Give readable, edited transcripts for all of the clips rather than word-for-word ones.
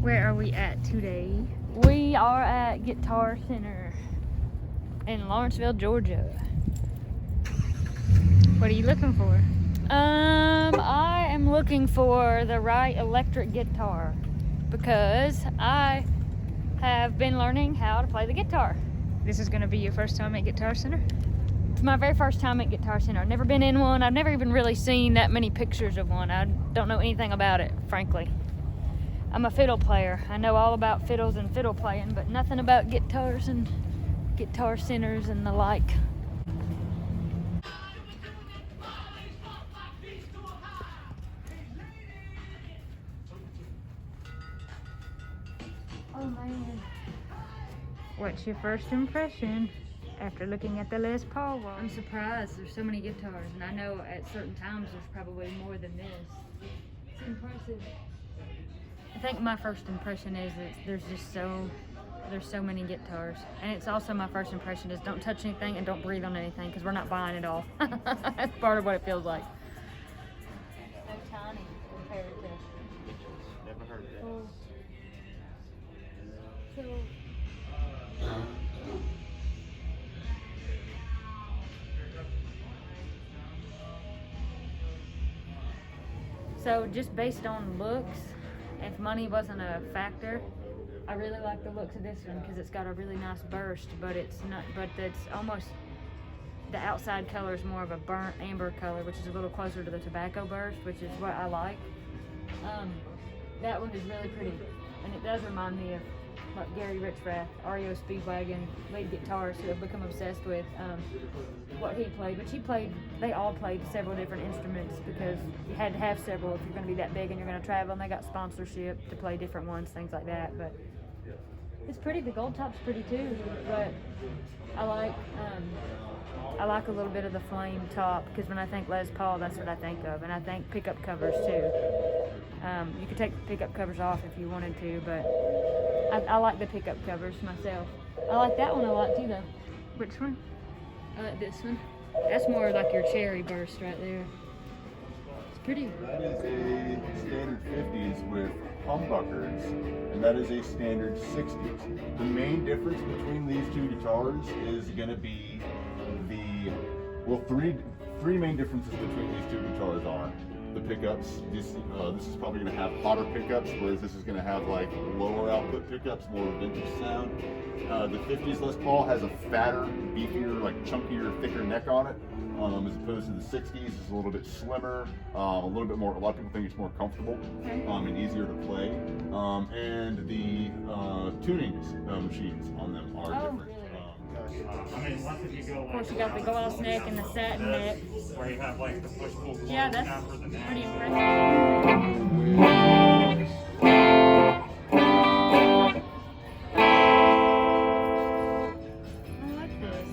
Where are we at today? We are at Guitar Center in Lawrenceville, Georgia. What are you looking for? I am looking for the right electric guitar because I have been learning how to play the guitar. This is going to be your first time at Guitar Center? It's my very first time at Guitar Center. I've never been in one. I've never even really seen that many pictures of one. I don't know anything about it, frankly. I'm a fiddle player. I know all about fiddles and fiddle playing, but nothing about guitars and guitar centers and the like. Oh man. What's your first impression after looking at the Les Paul wall? I'm surprised there's so many guitars, and I know at certain times there's probably more than this. It's impressive. I think my first impression is that there's so many guitars, and it's also my first impression is don't touch anything and don't breathe on anything because we're not buying it all. That's part of what it feels like. So tiny compared to. Never heard that. Oh. So just based on looks, if money wasn't a factor, I really like the looks of this one because it's got a really nice burst, but it's almost, the outside color is more of a burnt amber color, which is a little closer to the tobacco burst, which is what I like. That one is really pretty, and it does remind me of like Gary Richrath, REO Speedwagon lead guitarist who I've become obsessed with, what he played, which they all played several different instruments because you had to have several if you're going to be that big and you're going to travel, and they got sponsorship to play different ones, things like that. But it's pretty. The gold top's pretty too, but I like a little bit of the flame top because when I think Les Paul, that's what I think of, and I think pickup covers too. You could take the pickup covers off if you wanted to, but I like the pickup covers myself. I like that one a lot too, though. Which one? I like this one. That's more like your cherry burst right there. It's pretty. That is a standard 50s with humbuckers, and that is a standard 60s. The main difference between these two guitars is going to be three main differences between these two guitars are the pickups. This is probably going to have hotter pickups, whereas this is going to have like lower output pickups, more vintage sound. The 50s Les Paul has a fatter, beefier, like chunkier, thicker neck on it, as opposed to the 60s. It's a little bit slimmer, a little bit more. A lot of people think it's more comfortable and easier to play. And the tunings machines on them are different. Really? I mean, once if you go Of like, course, you got the gloss neck and the satin neck. where you have like the push-pull glove Yeah, that's down for the neck. pretty impressive. I like this.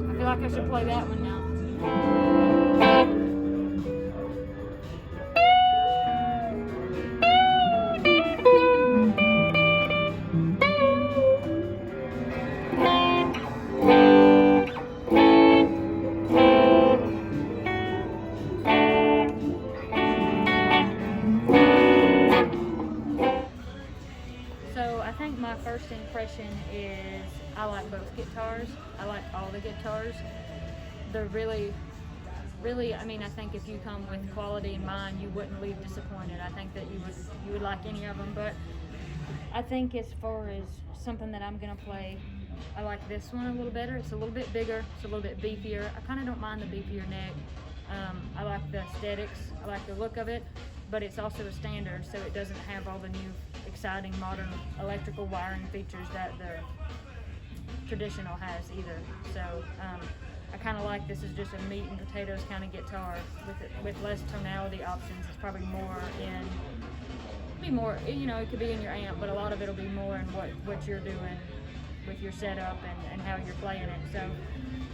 I feel like I should play that one now. So I think my first impression is I like both guitars. I like all the guitars. They're really, I mean, I think if you come with quality in mind, you wouldn't leave disappointed. I think that you would like any of them, but I think as far as something that I'm gonna play, I like this one a little better. It's a little bit bigger, it's a little bit beefier. I kind of don't mind the beefier neck. I like the aesthetics, I like the look of it, but it's also a standard, so it doesn't have all the new exciting modern electrical wiring features that the traditional has either. So I kind of like this is just a meat and potatoes kind of guitar with less tonality options. It's probably more you know, it could be in your amp, but a lot of it'll be more in what you're doing with your setup and how you're playing it. So,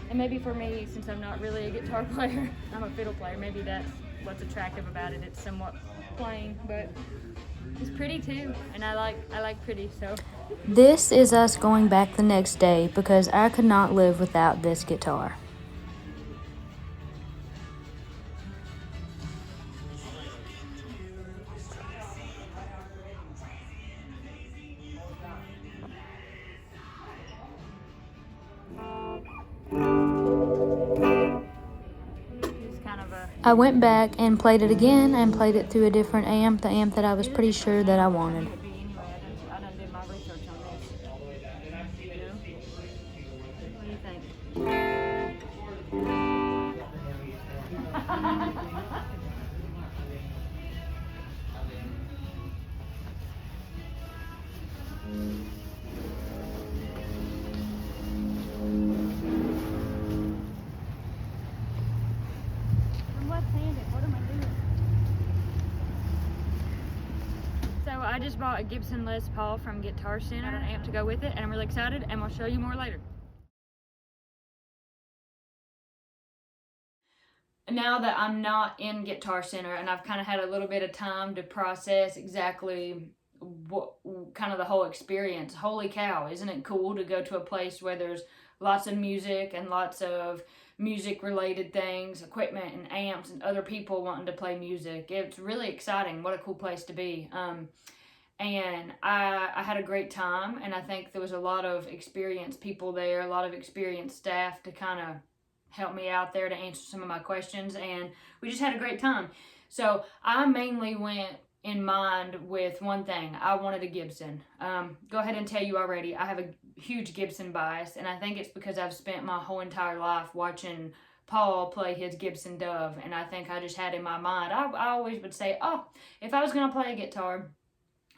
and maybe for me, since I'm not really a guitar player, I'm a fiddle player, maybe that's what's attractive about it. It's somewhat plain, but He's pretty too, and I like pretty, so. This is us going back the next day because I could not live without this guitar. He's kind of a. I went back and played it again and played it through a different amp, the amp that I was pretty sure that I wanted. Could be anyway. I done did my research on this. You know? What do you think? I'm left-handed. What am I doing? So I just bought a Gibson Les Paul from Guitar Center, an amp to go with it, and I'm really excited, and we'll show you more later. Now that I'm not in Guitar Center and I've kind of had a little bit of time to process exactly what kind of the whole experience, holy cow, isn't it cool to go to a place where there's lots of music and lots of music related things, equipment and amps and other people wanting to play music. It's really exciting. What a cool place to be. And I had a great time, and I think there was a lot of experienced people there, a lot of experienced staff to kind of help me out there to answer some of my questions, and we just had a great time. So I mainly went in mind with one thing. I wanted a Gibson. Go ahead and tell you already, I have a huge Gibson bias, and I think it's because I've spent my whole entire life watching Paul play his Gibson Dove, and I think I just had in my mind, I always would say, oh, if I was going to play a guitar,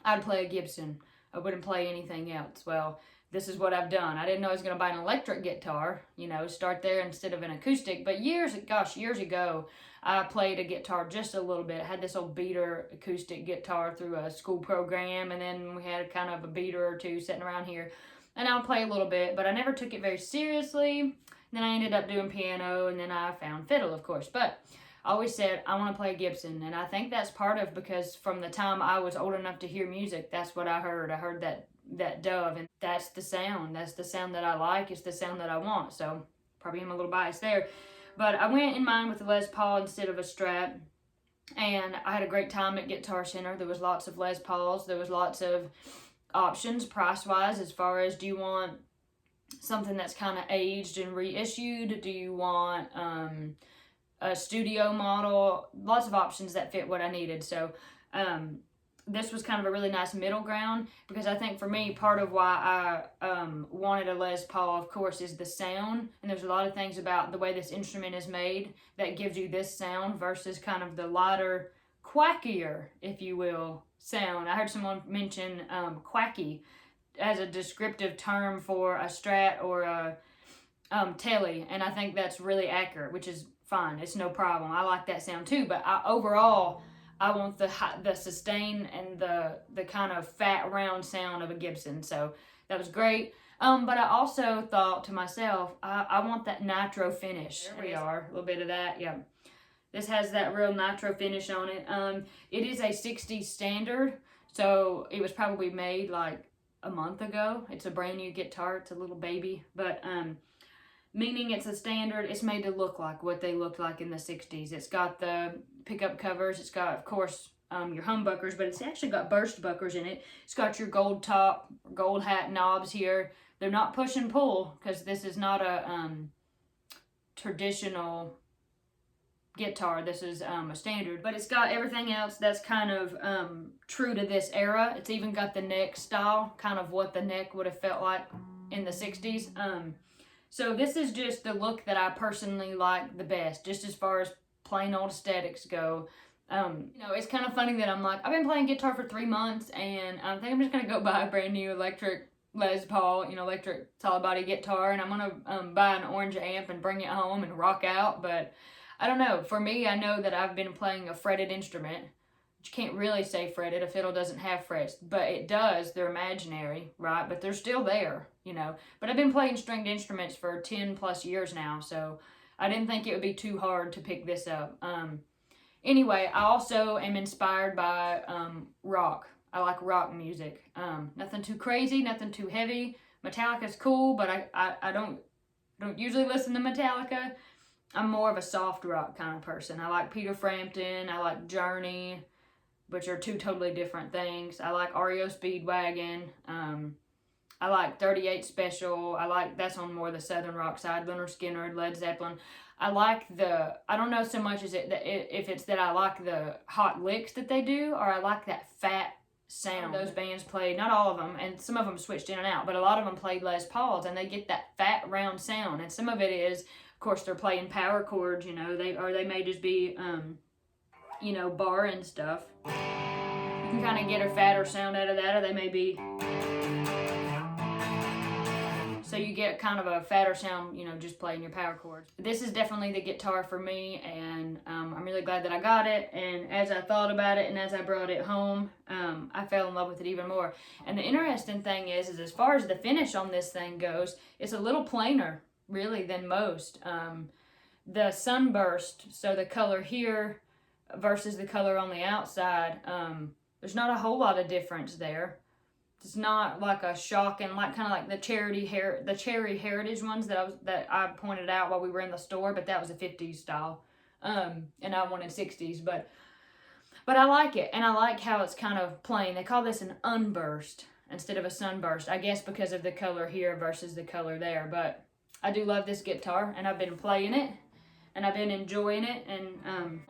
I'd play a Gibson. I wouldn't play anything else. Well, this is what I've done. I didn't know I was going to buy an electric guitar, start there instead of an acoustic. But years ago, I played a guitar just a little bit. I had this old beater acoustic guitar through a school program, and then we had kind of a beater or two sitting around here. And I'll play a little bit, but I never took it very seriously. Then I ended up doing piano, and then I found fiddle, of course. But I always said, I want to play Gibson, and I think that's part of because from the time I was old enough to hear music, that's what I heard. I heard that Dove, and that's the sound. That's the sound that I like. It's the sound that I want. So probably I'm a little biased there. But I went in mind with the Les Paul instead of a Strat, and I had a great time at Guitar Center. There was lots of Les Pauls. There was lots of options price-wise as far as, do you want something that's kind of aged and reissued? Do you want a studio model? Lots of options that fit what I needed. So this was kind of a really nice middle ground, because I think for me, part of why I wanted a Les Paul, of course, is the sound. And there's a lot of things about the way this instrument is made that gives you this sound versus kind of the lighter, quackier, if you will, sound. I heard someone mention quacky as a descriptive term for a Strat or a Telly, and I think that's really accurate, which is fine. It's no problem. I like that sound too, but overall, I want the sustain and the kind of fat, round sound of a Gibson. So that was great. But I also thought to myself, I want that nitro finish. There we are, a little bit of that, yeah. This has that real nitro finish on it. It is a 60s standard, so it was probably made like a month ago. It's a brand new guitar. It's a little baby, but meaning it's a standard. It's made to look like what they looked like in the 60s. It's got the pickup covers. It's got, of course, your humbuckers, but it's actually got burst buckers in it. It's got your gold top, gold hat knobs here. They're not push and pull, because this is not a traditional guitar. This is a standard, but it's got everything else that's kind of true to this era. It's even got the neck style, kind of what the neck would have felt like in the 60s. So this is just the look that I personally like the best, just as far as plain old aesthetics go. It's kind of funny that I'm like, I've been playing guitar for 3 months, and I think I'm just going to go buy a brand new electric Les Paul, electric solid body guitar, and I'm going to buy an orange amp and bring it home and rock out. But I don't know. For me, I know that I've been playing a fretted instrument. You can't really say fretted. A fiddle doesn't have frets, but it does. They're imaginary, right? But they're still there, But I've been playing stringed instruments for 10 plus years now, so I didn't think it would be too hard to pick this up. Anyway, I also am inspired by rock. I like rock music. Nothing too crazy, nothing too heavy. Metallica's cool, but I don't usually listen to Metallica. I'm more of a soft rock kind of person. I like Peter Frampton. I like Journey, which are two totally different things. I like REO Speedwagon. I like 38 Special. That's on more the southern rock side. Leonard Skinner, Led Zeppelin. I don't know so much if it's that I like the hot licks that they do, or I like that fat sound. Those bands played, not all of them, and some of them switched in and out, but a lot of them played Les Pauls, and they get that fat round sound. And some of it is, of course, they're playing power chords, they may just be, bar and stuff. You can kind of get a fatter sound out of that, or they may be. So you get kind of a fatter sound, just playing your power chords. This is definitely the guitar for me, and I'm really glad that I got it. And as I thought about it and as I brought it home, I fell in love with it even more. And the interesting thing is as far as the finish on this thing goes, it's a little plainer, really, than most. The sunburst, so the color here versus the color on the outside, there's not a whole lot of difference there. It's not like a shocking, kind of like the cherry heritage ones that I pointed out while we were in the store, but that was a 50s style, and I wanted 60s, but I like it, and I like how it's kind of plain. They call this an unburst instead of a sunburst, I guess because of the color here versus the color there. But I do love this guitar, and I've been playing it, and I've been enjoying it, and